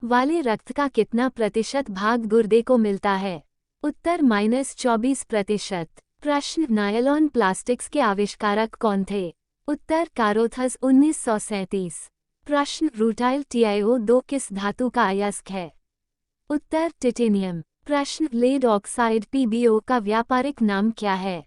वाले रक्त का कितना प्रतिशत भाग गुर्दे को मिलता है? उत्तर -24%। प्रश्न, नायलॉन प्लास्टिक्स के आविष्कारक कौन थे? उत्तर कारोथस 1937। प्रश्न, रूटाइल TiO2 किस धातु का अयस्क है? उत्तर टिटेनियम। प्रश्न, लेड ऑक्साइड PbO का व्यापारिक नाम क्या है?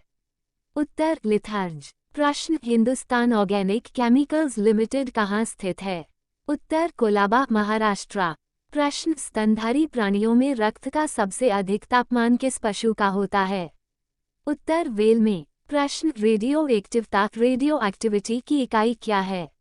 उत्तर लिथार्ज। प्रश्न, हिंदुस्तान ऑर्गेनिक केमिकल्स लिमिटेड कहाँ स्थित है? उत्तर कोलाबा, महाराष्ट्र। प्रश्न, स्तनधारी प्राणियों में रक्त का सबसे अधिक तापमान किस पशु का होता है? उत्तर व्हेल में। प्रश्न, रेडियो एक्टिविटी की इकाई क्या है?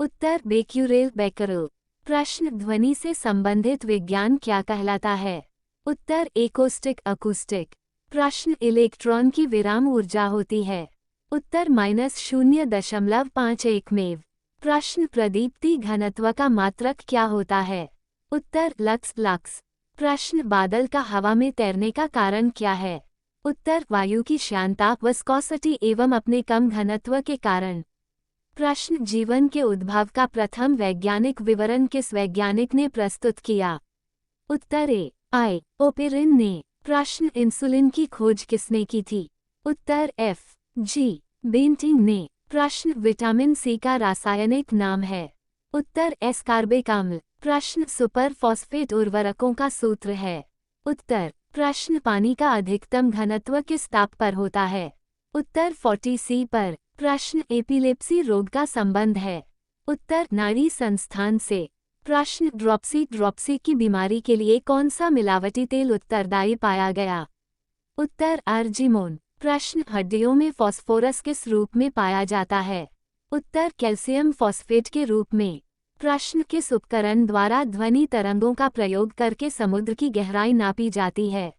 उत्तर बेक्यूरेल बेकरल। प्रश्न, ध्वनि से संबंधित विज्ञान क्या कहलाता है? उत्तर एकोस्टिक अकूस्टिक। प्रश्न, इलेक्ट्रॉन की विराम ऊर्जा होती है? उत्तर -0.51 मेव। प्रश्न, प्रदीप्ति घनत्व का मात्रक क्या होता है? उत्तर लक्स। प्रश्न, बादल का हवा में तैरने का कारण क्या है? उत्तर वायु की श्यानता, विस्कोसिटी एवं अपने कम घनत्व के कारण। प्रश्न, जीवन के उद्भव का प्रथम वैज्ञानिक विवरण किस वैज्ञानिक ने प्रस्तुत किया? उत्तर आई ओपेरिन ने। प्रश्न, इंसुलिन की खोज किसने की थी? उत्तर F.G. बेंटिंग ने। प्रश्न, विटामिन सी का रासायनिक नाम है? उत्तर एस्कार्बिक अम्ल। प्रश्न, सुपर फॉस्फेट उर्वरकों का सूत्र है? उत्तर। प्रश्न, पानी का अधिकतम घनत्व किस ताप पर होता है? उत्तर 40 C पर। प्रश्न, एपिलेप्सी रोग का संबंध है? उत्तर नाड़ी संस्थान से। प्रश्न, ड्रॉप्सी की बीमारी के लिए कौन सा मिलावटी तेल उत्तरदायी पाया गया? उत्तर आर्जिमोन। प्रश्न, हड्डियों में फास्फोरस किस रूप में पाया जाता है? उत्तर कैल्शियम फॉस्फेट के रूप में। प्रश्न, किस उपकरण द्वारा ध्वनि तरंगों का प्रयोग करके समुद्र की गहराई नापी जाती है?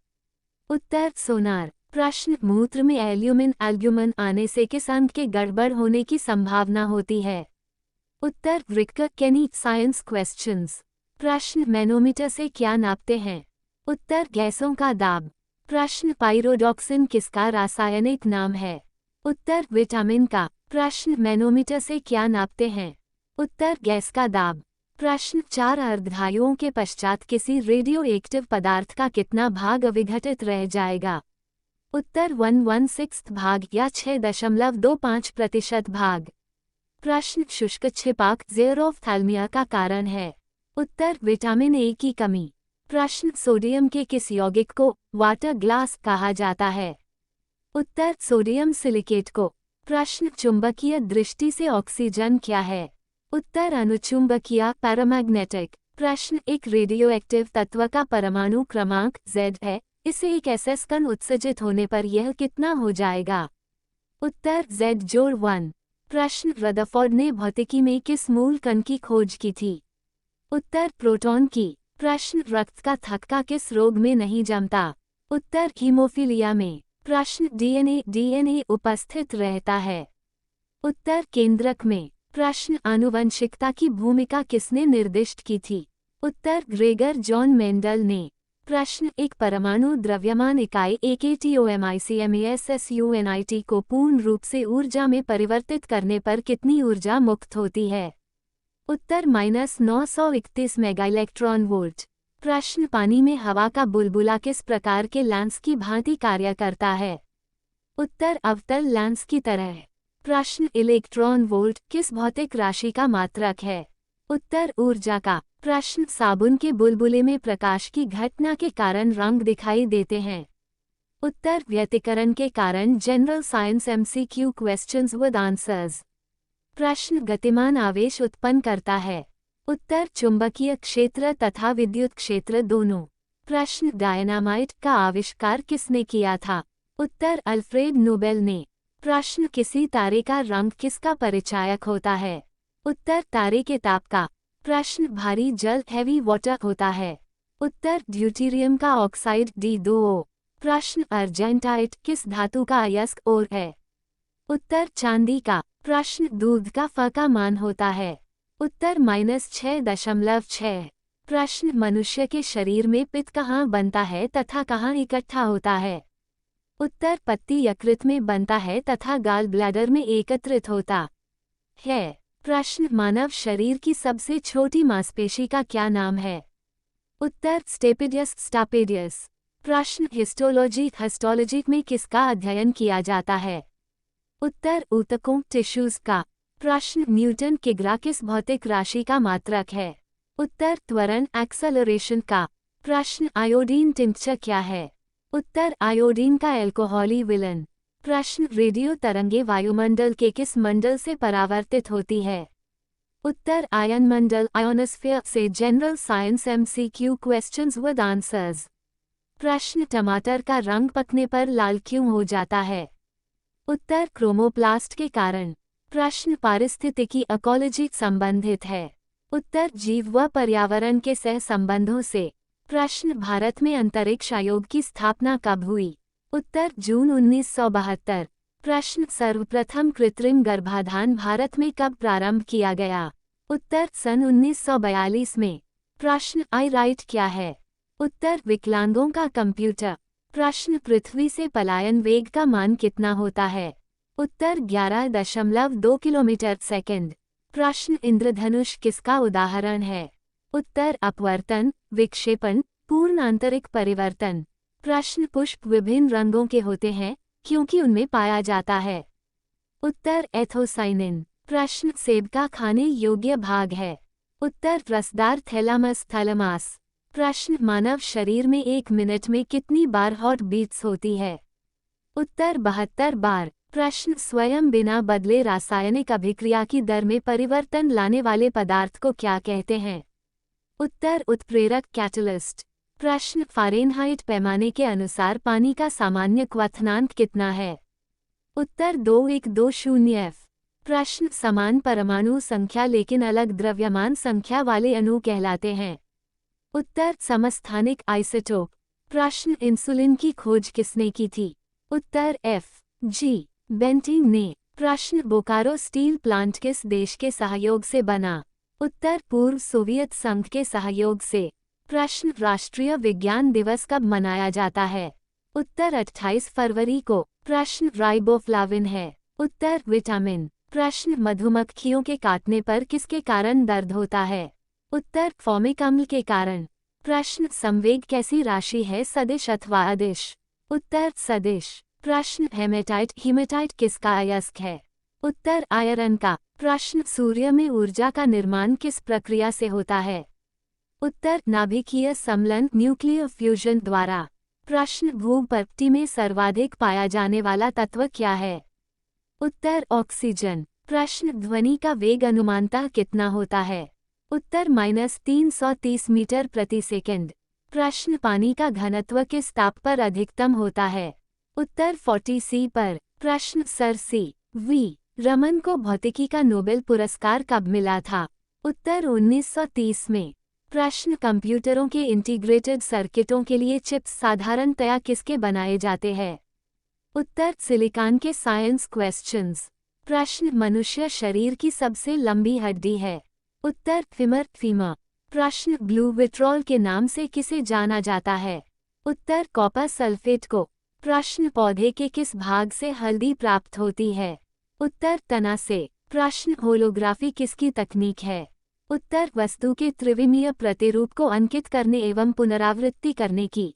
उत्तर सोनार। प्रश्न, मूत्र में एल्ब्यूमिन आने से किस अंग के गड़बड़ होने की संभावना होती है? उत्तर वृक्क। कैनी साइंस क्वेश्चंस। प्रश्न, मैनोमीटर से क्या नापते हैं? उत्तर गैसों का दाब। प्रश्न, पाइरोडॉक्सिन किसका रासायनिक नाम है? उत्तर विटामिन का। प्रश्न, मैनोमीटर से क्या नापते हैं? उत्तर गैस का दाब। प्रश्न, 4 अर्धधातुओं के पश्चात किसी रेडियो एक्टिव पदार्थ का कितना भाग अविघटित रह जाएगा? उत्तर 1/16 भाग या 6.25% भाग। प्रश्न, शुष्क छिपाक ज़ेरोफ्थैल्मिया का कारण है? उत्तर विटामिन ए की कमी। प्रश्न, सोडियम के किस यौगिक को वाटर ग्लास कहा जाता है? उत्तर सोडियम सिलिकेट को। प्रश्न, चुंबकीय दृष्टि से ऑक्सीजन क्या है? उत्तर अनुचुंबकीय पैरामैग्नेटिक। प्रश्न, एक रेडियोएक्टिव तत्व का परमाणु क्रमांक Z है, इसे एक SS कण उत्सर्जित होने पर यह कितना हो जाएगा? उत्तर Z-1। प्रश्न, रदरफोर्ड ने भौतिकी में किस मूल कण की खोज की थी? उत्तर प्रोटॉन की। प्रश्न, रक्त का थक्का किस रोग में नहीं जमता? उत्तर हीमोफीलिया में। प्रश्न, DNA उपस्थित रहता है? उत्तर केंद्रक में। प्रश्न, आनुवंशिकता की भूमिका किसने निर्दिष्ट की थी? उत्तर ग्रेगर जॉन मेंडल ने। प्रश्न, एक परमाणु द्रव्यमान इकाई AKTOMICMASSUNIT को पूर्ण रूप से ऊर्जा में परिवर्तित करने पर कितनी ऊर्जा मुक्त होती है? उत्तर -931 मेगाइलेक्ट्रॉन वोल्ट। प्रश्न, पानी में हवा का बुलबुला किस प्रकार के लेंस की भांति कार्य करता है? उत्तर अवतल लेंस की तरह। प्रश्न, इलेक्ट्रॉन वोल्ट किस भौतिक राशि का मात्रक है? उत्तर ऊर्जा का। प्रश्न, साबुन के बुलबुले में प्रकाश की घटना के कारण रंग दिखाई देते हैं? उत्तर व्यतिकरण के कारण। General science MCQ questions with answers. प्रश्न, गतिमान आवेश उत्पन्न करता है? उत्तर चुंबकीय क्षेत्र तथा विद्युत क्षेत्र दोनों। प्रश्न, डायनामाइट का आविष्कार किसने किया था? उत्तर अल्फ्रेड नोबेल ने। प्रश्न, किसी तारे का रंग किसका परिचायक होता है? उत्तर तारे के ताप का। प्रश्न, भारी जल हैवी वाटर होता है? उत्तर ड्यूटेरियम का ऑक्साइड D2O। प्रश्न, अर्जेंटाइट किस धातु का अयस्क और है? उत्तर चांदी का। प्रश्न, दूध का F का मान होता है? उत्तर -6.6। प्रश्न, मनुष्य के शरीर में पित्त कहाँ बनता है तथा कहाँ इकट्ठा होता है? उत्तर पत्ती यकृत में बनता है तथा गाल ब्लैडर में एकत्रित होता है। प्रश्न, मानव शरीर की सबसे छोटी मांसपेशी का क्या नाम है? उत्तर स्टेपिडियस स्टापेडियस। प्रश्न हिस्टोलॉजी में किसका अध्ययन किया जाता है? उत्तर ऊतकों टिश्यूज का। प्रश्न न्यूटन किग्रा किस भौतिक राशि का मात्रक है? उत्तर त्वरण एक्सेलरेशन का। प्रश्न आयोडीन टिंक्चर क्या है? उत्तर आयोडीन का एल्कोहली विलन। प्रश्न रेडियो तरंगे वायुमंडल के किस मंडल से परावर्तित होती है? उत्तर आयन मंडल आयोनोस्फीयर से। General science MCQ questions with answers. प्रश्न टमाटर का रंग पकने पर लाल क्यों हो जाता है? उत्तर क्रोमोप्लास्ट के कारण। प्रश्न पारिस्थितिकी इकोलॉजी संबंधित है। उत्तर जीव व पर्यावरण के सह संबंधों से। प्रश्न भारत में अंतरिक्ष आयोग की स्थापना कब हुई? उत्तर जून 1972। प्रश्न सर्वप्रथम कृत्रिम गर्भाधान भारत में कब प्रारंभ किया गया? उत्तर सन 1942 में। प्रश्न आई राइट क्या है? उत्तर विकलांगों का कंप्यूटर। प्रश्न पृथ्वी से पलायन वेग का मान कितना होता है? उत्तर 11.2 किलोमीटर सेकंड। प्रश्न इंद्रधनुष किसका उदाहरण है? उत्तर अपवर्तन, विक्षेपण, पूर्ण आंतरिक परिवर्तन। प्रश्न पुष्प विभिन्न रंगों के होते हैं क्योंकि उनमें पाया जाता है? उत्तर एथोसाइनिन। प्रश्न सेब का खाने योग्य भाग है? उत्तर रसदार थैलामस थैलेमास। प्रश्न मानव शरीर में 1 मिनट में कितनी बार हार्ट बीट्स होती है? उत्तर 72 बार। प्रश्न स्वयं बिना बदले रासायनिक अभिक्रिया की दर में परिवर्तन लाने वाले पदार्थ को क्या कहते हैं? उत्तर उत्प्रेरक कैटलिस्ट। प्रश्न फ़ारेनहाइट पैमाने के अनुसार पानी का सामान्य क्वथनांक कितना है? उत्तर 2120 F। प्रश्न समान परमाणु संख्या लेकिन अलग द्रव्यमान संख्या वाले अणु कहलाते हैं? उत्तर समस्थानिक आइसोटोप। प्रश्न इंसुलिन की खोज किसने की थी? उत्तर F.G. बेंटिंग ने। प्रश्न बोकारो स्टील प्लांट किस देश के सहयोग से बना? उत्तर पूर्व सोवियत संघ के सहयोग से। प्रश्न राष्ट्रीय विज्ञान दिवस कब मनाया जाता है? उत्तर 28 फरवरी को। प्रश्न राइबोफ्लाविन है? उत्तर विटामिन। प्रश्न मधुमक्खियों के काटने पर किसके कारण दर्द होता है? उत्तर फॉर्मिक अम्ल के कारण। प्रश्न संवेग कैसी राशि है, सदिश अथवा अदिश? उत्तर सदिश। प्रश्न हेमेटाइट किसका अयस्क है? उत्तर आयरन का। प्रश्न सूर्य में ऊर्जा का निर्माण किस प्रक्रिया से होता है? उत्तर नाभिकीय सम्मिलन न्यूक्लियर फ्यूजन द्वारा। प्रश्न भूपृथ्वी में सर्वाधिक पाया जाने वाला तत्व क्या है? उत्तर ऑक्सीजन। प्रश्न ध्वनि का वेग अनुमानतः कितना होता है? उत्तर -330 मीटर प्रति सेकंड। प्रश्न पानी का घनत्व किस ताप पर अधिकतम होता है? उत्तर 40 C पर। प्रश्न सर C.V. रमन को भौतिकी का नोबेल पुरस्कार कब मिला था? उत्तर 1930 में। प्रश्न कंप्यूटरों के इंटीग्रेटेड सर्किटों के लिए चिप्स साधारणतया किसके बनाए जाते हैं? उत्तर सिलिकॉन के। Science questions. प्रश्न मनुष्य शरीर की सबसे लंबी हड्डी है? उत्तर फीमर। प्रश्न ब्लू विट्रॉल के नाम से किसे जाना जाता है? उत्तर कॉपर सल्फेट को। प्रश्न पौधे के किस भाग से हल्दी प्राप्त होती है? उत्तर तना से। प्रश्न होलोग्राफी किसकी तकनीक है? उत्तर वस्तु के त्रिविमीय प्रतिरूप को अंकित करने एवं पुनरावृत्ति करने की।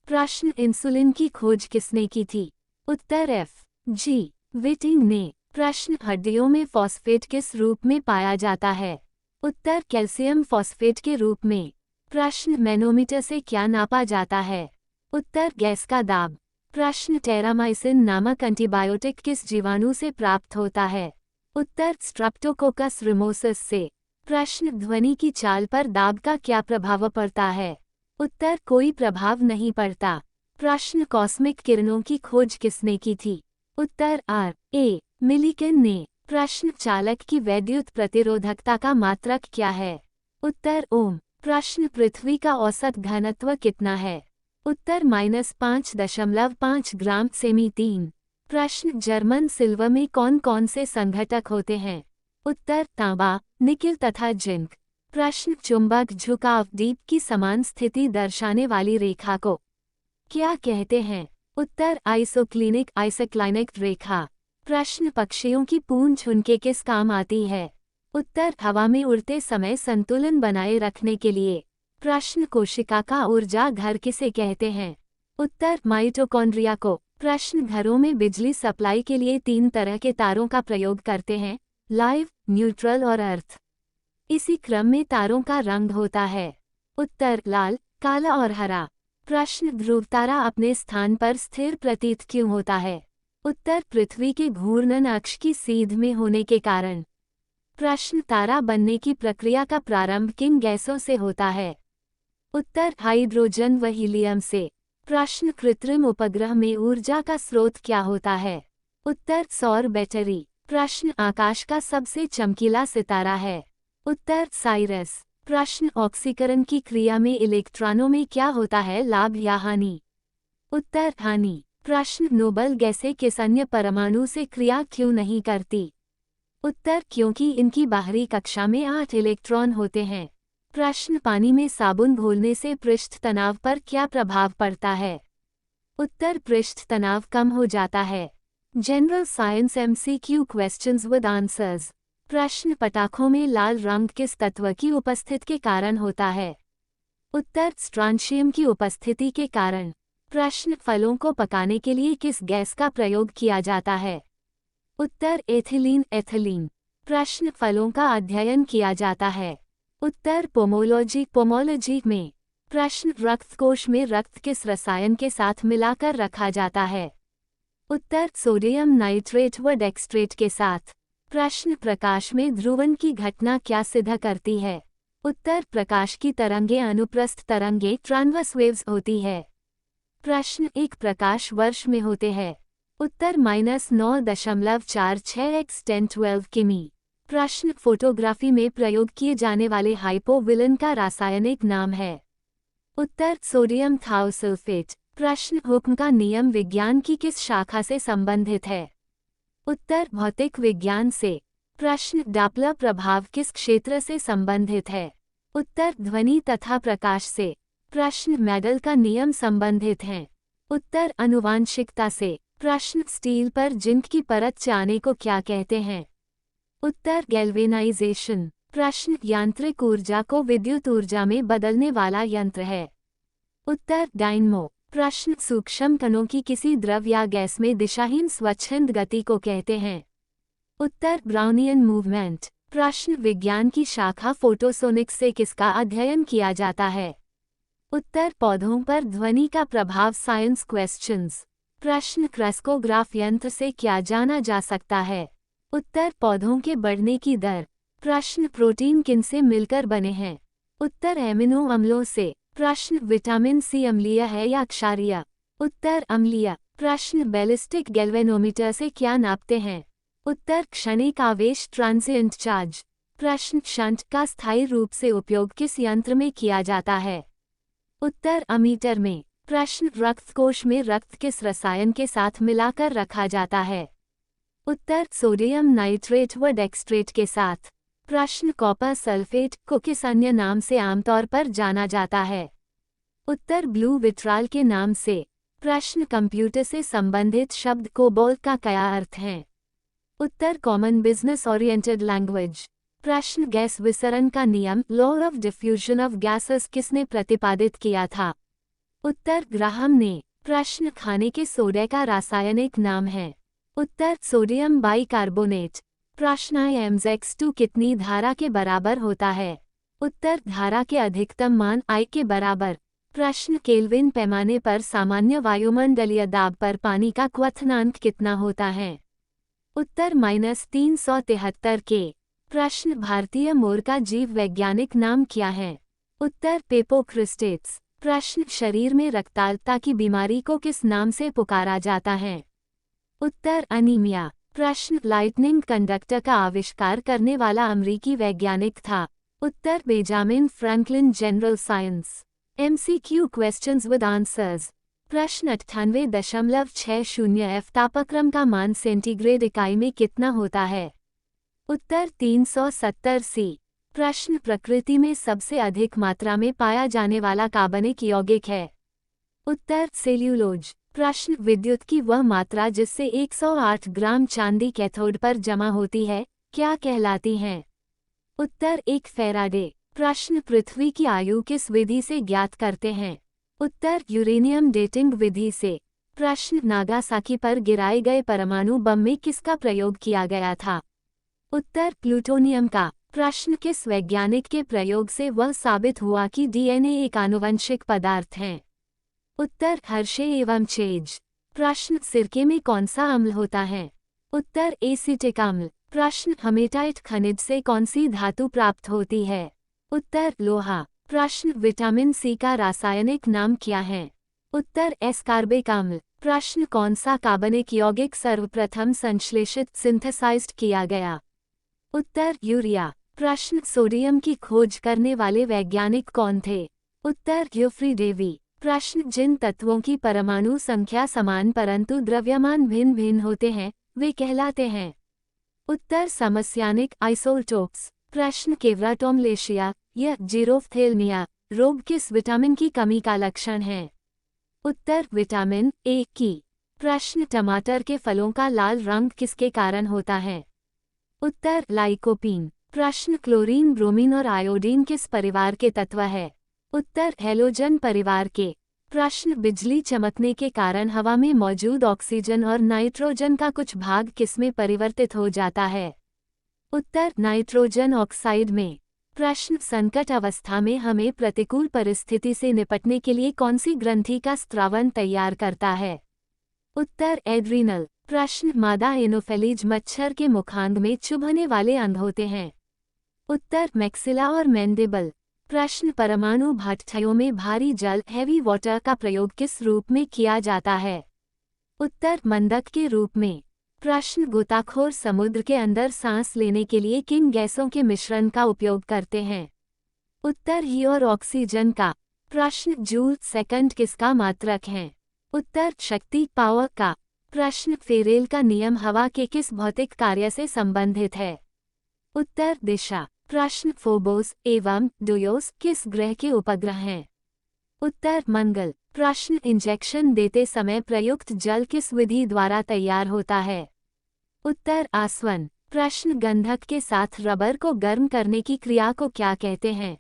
प्रश्न इंसुलिन की खोज किसने की थी? उत्तर F.G. विटिंग ने। प्रश्न हड्डियों में फॉस्फेट किस रूप में पाया जाता है? उत्तर कैल्शियम फॉस्फेट के रूप में। प्रश्न मैनोमीटर से क्या नापा जाता है? उत्तर गैस का दाब। प्रश्न टेरामाइसिन नामक एंटीबायोटिक किस जीवाणु से प्राप्त होता है? उत्तर स्ट्रेप्टोकोकस रिमोसिस से। प्रश्न ध्वनि की चाल पर दाब का क्या प्रभाव पड़ता है? उत्तर कोई प्रभाव नहीं पड़ता। प्रश्न कॉस्मिक किरणों की खोज किसने की थी? उत्तर R.A. मिलिकन ने। प्रश्न चालक की वैद्युत प्रतिरोधकता का मात्रक क्या है? उत्तर ओम। प्रश्न पृथ्वी का औसत घनत्व कितना है? उत्तर -5.5 ग्राम सेमी 3। प्रश्न जर्मन सिल्वर में कौन कौन से संघटक होते हैं? उत्तर तांबा, निकिल तथा जिंक। प्रश्न चुंबक झुकाव डीप की समान स्थिति दर्शाने वाली रेखा को क्या कहते हैं? उत्तर आइसोक्लिनिक रेखा। प्रश्न पक्षियों की पूंछ उनके किस काम आती है? उत्तर हवा में उड़ते समय संतुलन बनाए रखने के लिए। प्रश्न कोशिका का ऊर्जा घर किसे कहते हैं? उत्तर माइटोकॉन्ड्रिया को। प्रश्न घरों में बिजली सप्लाई के लिए 3 तरह के तारों का प्रयोग करते हैं, लाइव, न्यूट्रल और अर्थ। इसी क्रम में तारों का रंग होता है। उत्तर लाल, काला और हरा। प्रश्न ध्रुव तारा अपने स्थान पर स्थिर प्रतीत क्यों होता है? उत्तर पृथ्वी के घूर्णन अक्ष की सीध में होने के कारण। प्रश्न तारा बनने की प्रक्रिया का प्रारंभ किन गैसों से होता है? उत्तर हाइड्रोजन व हीलियम से। प्रश्न कृत्रिम उपग्रह में ऊर्जा का स्रोत क्या होता है? उत्तर सौर बैटरी। प्रश्न आकाश का सबसे चमकीला सितारा है? उत्तर साइरस। प्रश्न ऑक्सीकरण की क्रिया में इलेक्ट्रॉनों में क्या होता है, लाभ या हानि? उत्तर हानि। प्रश्न नोबल गैसें किस अन्य परमाणु से क्रिया क्यों नहीं करती? उत्तर क्योंकि इनकी बाहरी कक्षा में 8 इलेक्ट्रॉन होते हैं। प्रश्न पानी में साबुन घोलने से पृष्ठ तनाव पर क्या प्रभाव पड़ता है? उत्तर पृष्ठ तनाव कम हो जाता है। General science MCQ questions with answers. प्रश्न पटाखों में लाल रंग किस तत्व की उपस्थिति के कारण होता है? उत्तर स्ट्रांशियम की उपस्थिति के कारण। प्रश्न फलों को पकाने के लिए किस गैस का प्रयोग किया जाता है? उत्तर एथिलीन। प्रश्न फलों का अध्ययन किया जाता है? उत्तर पोमोलॉजी में। प्रश्न रक्त कोश में रक्त किस रसायन के साथ मिलाकर रखा जाता है? उत्तर सोडियम नाइट्रेट व डेक्सट्रेट के साथ। प्रश्न प्रकाश में ध्रुवन की घटना क्या सिद्ध करती है? उत्तर प्रकाश की तरंगें अनुप्रस्थ तरंगें ट्रांसवर्स वेव्स होती है। प्रश्न एक प्रकाश वर्ष में होते हैं? उत्तर -9.46 x 1012 किमी। प्रश्न फोटोग्राफी में प्रयोग किए जाने वाले हाइपोविलन का रासायनिक नाम है? उत्तर सोडियम थाओसल्फेट। प्रश्न हुक्म का नियम विज्ञान की किस शाखा से संबंधित है? उत्तर भौतिक विज्ञान से। प्रश्न डॉपलर प्रभाव किस क्षेत्र से संबंधित है? उत्तर ध्वनि तथा प्रकाश से। प्रश्न मेडल का नियम संबंधित हैं? उत्तर आनुवांशिकता से। प्रश्न स्टील पर जिंक की परत चाने को क्या कहते हैं? उत्तर गैल्वेनाइजेशन। प्रश्न यांत्रिक ऊर्जा को विद्युत ऊर्जा में बदलने वाला यंत्र है? उत्तर डायनमो। प्रश्न सूक्ष्म कणों की किसी द्रव या गैस में दिशाहीन स्वच्छंद गति को कहते हैं? उत्तर ब्राउनियन मूवमेंट। प्रश्न विज्ञान की शाखा फोटोसोनिक्स से किसका अध्ययन किया जाता है? उत्तर पौधों पर ध्वनि का प्रभाव साइंस क्वेश्चंस। प्रश्न क्रेस्कोग्राफ यंत्र से क्या जाना जा सकता है? उत्तर पौधों के बढ़ने की दर। प्रश्न प्रोटीन किनसे मिलकर बने हैं? उत्तर एमिनो अम्लों से। प्रश्न विटामिन सी अम्लीय है या क्षारीय? उत्तर अम्लीय। प्रश्न बैलिस्टिक गैल्वेनोमीटर से क्या नापते हैं? उत्तर क्षणिक आवेश ट्रांजिएंट चार्ज। प्रश्न शंट का स्थायी रूप से उपयोग किस यंत्र में किया जाता है? उत्तर अमीटर में। प्रश्न रक्त कोश में रक्त किस रसायन के साथ मिलाकर रखा जाता है? उत्तर सोडियम नाइट्रेट व डेक्सट्रेट के साथ। प्रश्न कॉपर सल्फेट को किस अन्य नाम से आमतौर पर जाना जाता है? उत्तर ब्लू विट्राल के नाम से। प्रश्न कंप्यूटर से संबंधित शब्द कोबोल्ट का क्या अर्थ है? उत्तर कॉमन बिजनेस ओरिएंटेड लैंग्वेज। प्रश्न गैस विसरण का नियम law of diffusion of gases किसने प्रतिपादित किया था? उत्तर ग्राहम ने। प्रश्न खाने के सोडे का रासायनिक नाम है? उत्तर सोडियम बाइकार्बोनेट। प्रश्न IMX2 कितनी धारा के बराबर होता है? उत्तर धारा के अधिकतम मान I के बराबर। प्रश्न केल्विन पैमाने पर सामान्य वायुमंडलीय दाब पर पानी का क्वथनांक कितना होता है? उत्तर -373 के। प्रश्न भारतीय मोर का जीव वैज्ञानिक नाम क्या है? उत्तर पेपोक्रिस्टेट्स। प्रश्न शरीर में रक्ताल्पता की बीमारी को किस नाम से पुकारा जाता है? उत्तर अनीमिया। प्रश्न लाइटनिंग कंडक्टर का आविष्कार करने वाला अमेरिकी वैज्ञानिक था? उत्तर Benjamin Franklin. General science MCQ questions with answers. प्रश्न 98.60 F तापक्रम का मान सेंटीग्रेड इकाई में कितना होता है? उत्तर 370 C। प्रश्न प्रकृति में सबसे अधिक मात्रा में पाया जाने वाला कार्बनिक यौगिक है? उत्तर सेल्यूलोज। प्रश्न विद्युत की वह मात्रा जिससे 108 ग्राम चांदी कैथोड पर जमा होती है क्या कहलाती है? उत्तर 1 फैराडे। प्रश्न पृथ्वी की आयु किस विधि से ज्ञात करते हैं? उत्तर यूरेनियम डेटिंग विधि से। प्रश्न नागासाकी पर गिराए गए परमाणु बम में किसका प्रयोग किया गया था? उत्तर प्लूटोनियम का। प्रश्न किस वैज्ञानिक के प्रयोग से वह साबित हुआ कि डीएनए एक आनुवंशिक पदार्थ है? उत्तर हर्शे एवं चेज। प्रश्न सिरके में कौन सा अम्ल होता है? उत्तर एसिटिक अम्ल। प्रश्न हेमेटाइट खनिज से कौन सी धातु प्राप्त होती है? उत्तर लोहा। प्रश्न विटामिन सी का रासायनिक नाम क्या है? उत्तर एस्कार्बिक अम्ल। प्रश्न कौन सा कार्बनिक यौगिक सर्वप्रथम संश्लेषित सिंथेसाइज्ड किया गया? उत्तर यूरिया। प्रश्न सोडियम की खोज करने वाले वैज्ञानिक कौन थे? उत्तर ह्यूफ्री डेवी। प्रश्न जिन तत्वों की परमाणु संख्या समान परंतु द्रव्यमान भिन्न भिन्न होते हैं वे कहलाते हैं? उत्तर समस्थानिक आइसोटोप्स। प्रश्न केवराटोमलेशिया या जीरोफ्थेल्मिया रोग किस विटामिन की कमी का लक्षण है? उत्तर विटामिन ए की। प्रश्न टमाटर के फलों का लाल रंग किसके कारण होता है? उत्तर लाइकोपीन। प्रश्न क्लोरीन ब्रोमीन और आयोडीन किस परिवार के तत्व है? उत्तर हैलोजन परिवार के। प्रश्न बिजली चमकने के कारण हवा में मौजूद ऑक्सीजन और नाइट्रोजन का कुछ भाग किसमें परिवर्तित हो जाता है? उत्तर नाइट्रोजन ऑक्साइड में। प्रश्न संकट अवस्था में हमें प्रतिकूल परिस्थिति से निपटने के लिए कौन सी ग्रंथि का स्त्रावन तैयार करता है? उत्तर एड्रीनल। प्रश्न मादा एनोफेलिज मच्छर के मुखांग में चुभने वाले अंग होते हैं? उत्तर मैक्सिला और मैंडिबल। प्रश्न परमाणु भट्ठयों में भारी जल हैवी वाटर का प्रयोग किस रूप में किया जाता है? उत्तर मंदक के रूप में। प्रश्न गोताखोर समुद्र के अंदर सांस लेने के लिए किन गैसों के मिश्रण का उपयोग करते हैं? उत्तर ही और ऑक्सीजन का। प्रश्न जूल सेकंड किसका मात्रक है? उत्तर शक्ति पावर का। प्रश्न फेरेल का नियम हवा के किस भौतिक कार्य से संबंधित है? उत्तर दिशा। प्रश्न फोबोस एवं डुयोस किस ग्रह के उपग्रह हैं? उत्तर मंगल। प्रश्न इंजेक्शन देते समय प्रयुक्त जल किस विधि द्वारा तैयार होता है? उत्तर आसवन। प्रश्न गंधक के साथ रबर को गर्म करने की क्रिया को क्या कहते हैं?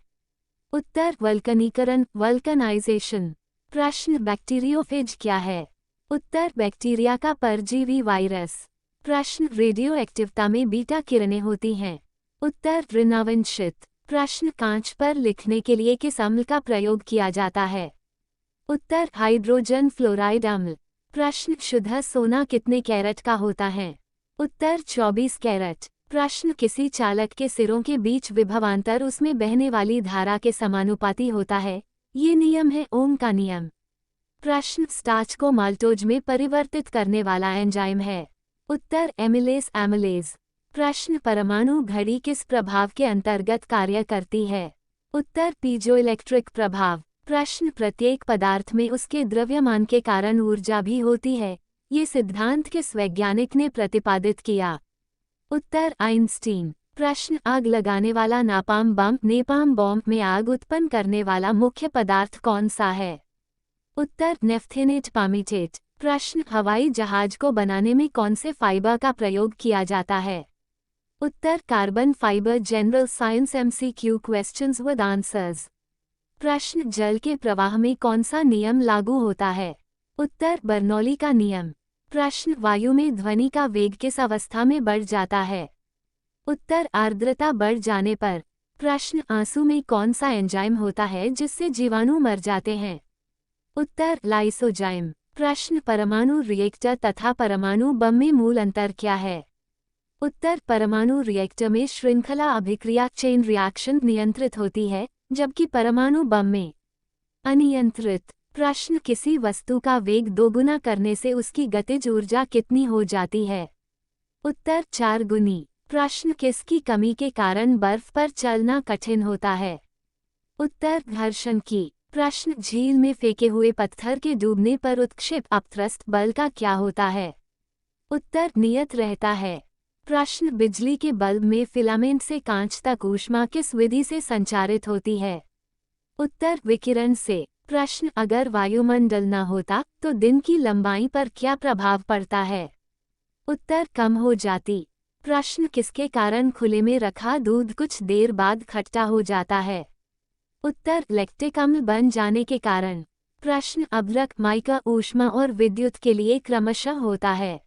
उत्तर वल्कनीकरण वल्कनाइजेशन। प्रश्न बैक्टीरियोफेज क्या है? उत्तर बैक्टीरिया का परजीवी वायरस। प्रश्न रेडियो एक्टिवता में बीटा किरणें होती हैं? उत्तर ऋणावंशित। प्रश्न कांच पर लिखने के लिए किस अम्ल का प्रयोग किया जाता है? उत्तर हाइड्रोजन फ्लोराइड अम्ल। प्रश्न शुद्ध सोना कितने कैरेट का होता है? उत्तर 24 कैरेट। प्रश्न किसी चालक के सिरों के बीच विभवांतर उसमें बहने वाली धारा के समानुपाती होता है? ये नियम है ओम का नियम। प्रश्न स्टार्च को माल्टोज में परिवर्तित करने वाला एंजाइम है? उत्तर एमिलेस एमिलेज। प्रश्न परमाणु घड़ी किस प्रभाव के अंतर्गत कार्य करती है? उत्तर पीजोइलेक्ट्रिक प्रभाव। प्रश्न प्रत्येक पदार्थ में उसके द्रव्यमान के कारण ऊर्जा भी होती है, ये सिद्धांत किस वैज्ञानिक ने प्रतिपादित किया? उत्तर आइंस्टीन। प्रश्न आग लगाने वाला नापाम बम में आग उत्पन्न करने वाला मुख्य पदार्थ कौन सा है? उत्तर नेफ्थेनेट पामीटेट। प्रश्न हवाई जहाज को बनाने में कौन से फाइबर का प्रयोग किया जाता है? उत्तर carbon fibre. General science MCQ questions with answers. प्रश्न जल के प्रवाह में कौन सा नियम लागू होता है? उत्तर बर्नौली का नियम। प्रश्न वायु में ध्वनि का वेग किस अवस्था में बढ़ जाता है? उत्तर आर्द्रता बढ़ जाने पर। प्रश्न आंसू में कौन सा एंजाइम होता है जिससे जीवाणु मर जाते हैं? उत्तर लाइसोजाइम। प्रश्न परमाणु रिएक्टर तथा परमाणु बम में मूल अंतर क्या है? उत्तर परमाणु रिएक्टर में श्रृंखला अभिक्रिया चेन रिएक्शन नियंत्रित होती है, जबकि परमाणु बम में अनियंत्रित। प्रश्न किसी वस्तु का वेग दोगुना करने से उसकी गतिज ऊर्जा कितनी हो जाती है? उत्तर 4 गुनी। प्रश्न किसकी कमी के कारण बर्फ पर चलना कठिन होता है? उत्तर घर्षण की। प्रश्न झील में फेंके हुए पत्थर के डूबने पर उत्क्षेप अपथ्रस्ट बल का क्या होता है? उत्तर नियत रहता है। प्रश्न बिजली के बल्ब में फिलामेंट से कांच तक ऊष्मा किस विधि से संचारित होती है? उत्तर विकिरण से। प्रश्न अगर वायुमंडल न होता तो दिन की लंबाई पर क्या प्रभाव पड़ता है? उत्तर कम हो जाती। प्रश्न किसके कारण खुले में रखा दूध कुछ देर बाद खट्टा हो जाता है? उत्तर लैक्टिक अम्ल बन जाने के कारण। प्रश्न अभ्रक माइका ऊष्मा और विद्युत के लिए क्रमशः होता है।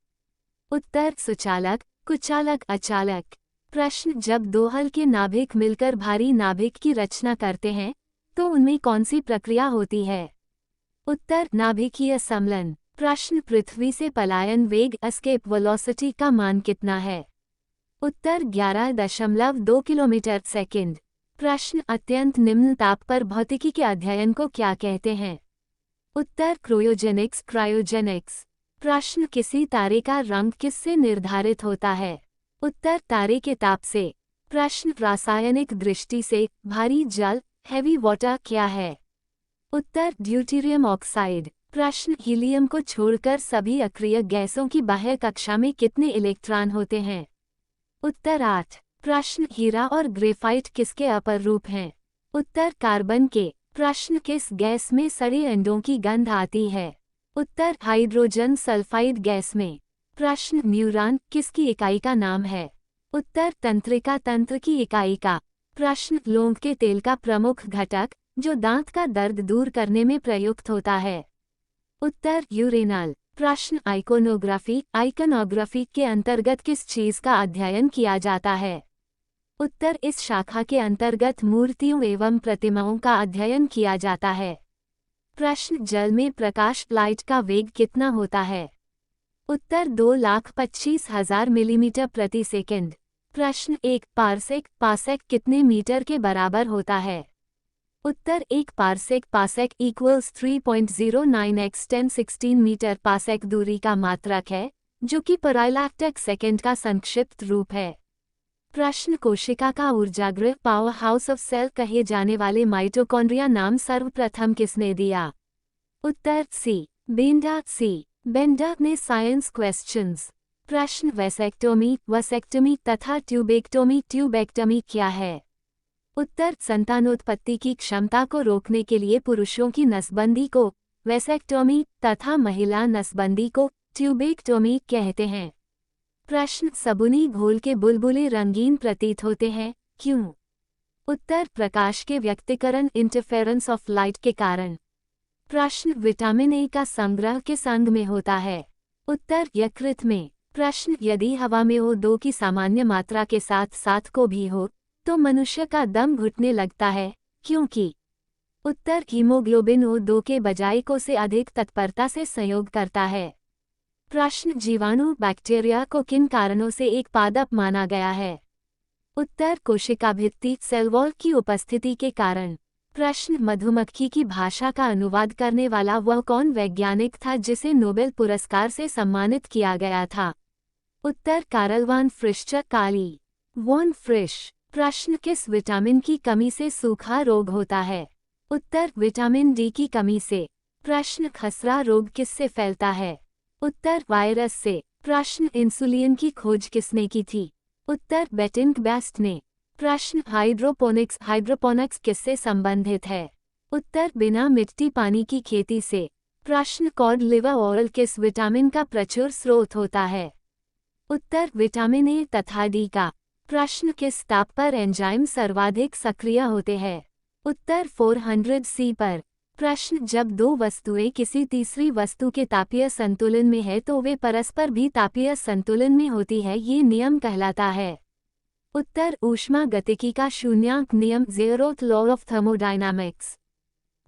उत्तर सुचालक, कुचालक, अचालक। प्रश्न जब दो हल्के नाभिक मिलकर भारी नाभिक की रचना करते हैं तो उनमें कौन सी प्रक्रिया होती है? उत्तर नाभिकीय सम्मिलन। प्रश्न पृथ्वी से पलायन वेग एस्केप वेलोसिटी का मान कितना है? उत्तर 11.2 किलोमीटर सेकंड। प्रश्न अत्यंत निम्न ताप पर भौतिकी के अध्ययन को क्या कहते हैं? उत्तर क्रायोजेनिक्स, क्रायोजेनिक्स। प्रश्न किसी तारे का रंग किससे निर्धारित होता है? उत्तर तारे के ताप से। प्रश्न रासायनिक दृष्टि से भारी जल हैवी वाटर क्या है? उत्तर ड्यूटेरियम ऑक्साइड। प्रश्न हीलियम को छोड़कर सभी अक्रिय गैसों की बाह्य कक्षा में कितने इलेक्ट्रॉन होते हैं? उत्तर 8। प्रश्न हीरा और ग्रेफाइट किसके अपर रूप हैं? उत्तर कार्बन के। प्रश्न किस गैस में सड़े अंडों की गंध आती है? उत्तर हाइड्रोजन सल्फाइड गैस में। प्रश्न न्यूरॉन किसकी इकाई का नाम है? उत्तर तंत्रिका तंत्र की इकाई का। प्रश्न लौंग के तेल का प्रमुख घटक जो दांत का दर्द दूर करने में प्रयुक्त होता है? उत्तर यूरेनल। प्रश्न आइकनोग्राफी के अंतर्गत किस चीज का अध्ययन किया जाता है? उत्तर इस शाखा के अंतर्गत मूर्तियों एवं प्रतिमाओं का अध्ययन किया जाता है। प्रश्न जल में प्रकाश लाइट का वेग कितना होता है? उत्तर 2,25,000 मिलीमीटर प्रति सेकंड। प्रश्न 1 पारसेक कितने मीटर के बराबर होता है? उत्तर 1 parsec equals 3.09 x 1016 metre. Parsec दूरी का मात्रक है जो कि पैरालैक्टिक सेकंड का संक्षिप्त रूप है। प्रश्न कोशिका का ऊर्जागृह पावर हाउस ऑफ सेल कहे जाने वाले माइटोकॉन्ड्रिया नाम सर्वप्रथम किसने दिया? उत्तर सी बेंडा ने साइंस क्वेश्चंस। प्रश्न वसेक्टोमी तथा ट्यूबेक्टोमी क्या है? उत्तर संतानोत्पत्ति की क्षमता को रोकने के लिए पुरुषों की नसबंदी को वैसेक्टोमी तथा महिला नसबंदी को ट्यूबेक्टोमी कहते हैं। प्रश्न सबुनी घोल के बुलबुले रंगीन प्रतीत होते हैं, क्यों? उत्तर प्रकाश के व्यक्तीकरण इंटरफेरेंस ऑफ लाइट के कारण। प्रश्न विटामिन ए का संग्रह किस अंग में होता है? उत्तर यकृत में। प्रश्न यदि हवा में O2 की सामान्य मात्रा के साथ 7 को भी हो तो मनुष्य का दम घुटने लगता है, क्योंकि? उत्तर हीमोग्लोबिन O2 के बजाय को से अधिक तत्परता से संयोग करता है। प्रश्न जीवाणु बैक्टीरिया को किन कारणों से एक पादप माना गया है? उत्तर कोशिका भित्ति सेल वॉल की उपस्थिति के कारण। प्रश्न मधुमक्खी की भाषा का अनुवाद करने वाला वह कौन वैज्ञानिक था जिसे नोबेल पुरस्कार से सम्मानित किया गया था? उत्तर कार्ल वॉन फ्रिश। प्रश्न किस विटामिन की कमी से सूखा रोग होता है? उत्तर विटामिन डी की कमी से। प्रश्न खसरा रोग किससे फैलता है? उत्तर वायरस से। प्रश्न इंसुलिन की खोज किसने की थी? उत्तर बेटिंक ने। प्रश्न हाइड्रोपोनिक्स किससे संबंधित है? उत्तर बिना मिट्टी पानी की खेती से। प्रश्न कॉड लिवर ऑयल किस विटामिन का प्रचुर स्रोत होता है? उत्तर विटामिन ए तथा डी का। प्रश्न किस ताप पर एंजाइम सर्वाधिक सक्रिय होते हैं? उत्तर 400 C पर। प्रश्न जब दो वस्तुएं किसी तीसरी वस्तु के तापीय संतुलन में है तो वे परस्पर भी तापीय संतुलन में होती है, ये नियम कहलाता है? उत्तर ऊष्मागतिकी का शून्यांक नियम, ज़ेरोथ लॉ ऑफ थर्मोडायनामिक्स।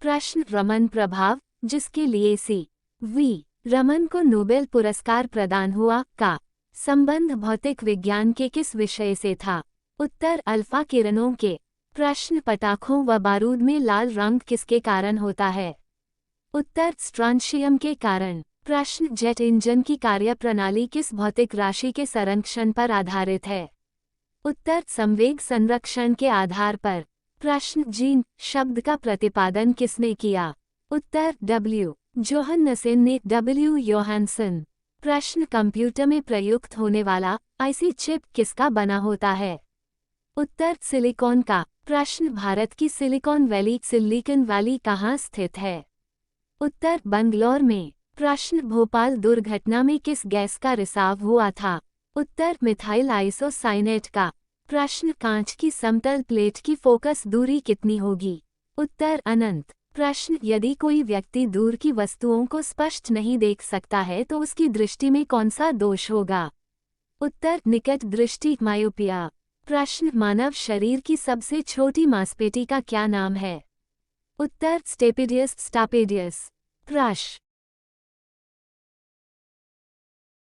प्रश्न रमन प्रभाव जिसके लिए C.V. रमन को नोबेल पुरस्कार प्रदान हुआ का संबंध भौतिक विज्ञान के किस विषय से था? उत्तर अल्फा किरणों के। प्रश्न पटाखों व बारूद में लाल रंग किसके कारण होता है? उत्तर स्ट्रॉन्शियम के कारण। प्रश्न जेट इंजन की कार्यप्रणाली किस भौतिक राशि के संरक्षण पर आधारित है? उत्तर संवेग संरक्षण के आधार पर। प्रश्न जीन शब्द का प्रतिपादन किसने किया? उत्तर जोहन्सन ने योहानसन। प्रश्न कंप्यूटर में प्रयुक्त होने वाला आईसी चिप किसका बना होता है? उत्तर सिलिकॉन का। प्रश्न भारत की सिलिकॉन वैली कहाँ स्थित है? उत्तर बंगलौर में। प्रश्न भोपाल दुर्घटना में किस गैस का रिसाव हुआ था? उत्तर मिथाइल आइसोसाइनेट का। प्रश्न कांच की समतल प्लेट की फोकस दूरी कितनी होगी? उत्तर अनंत। प्रश्न यदि कोई व्यक्ति दूर की वस्तुओं को स्पष्ट नहीं देख सकता है तो उसकी दृष्टि में कौन सा दोष होगा? उत्तर निकट दृष्टि मायोपिया। प्रश्न मानव शरीर की सबसे छोटी मांसपेशी का क्या नाम है? उत्तर स्टेपिडियस स्टापेडियस। प्रश्न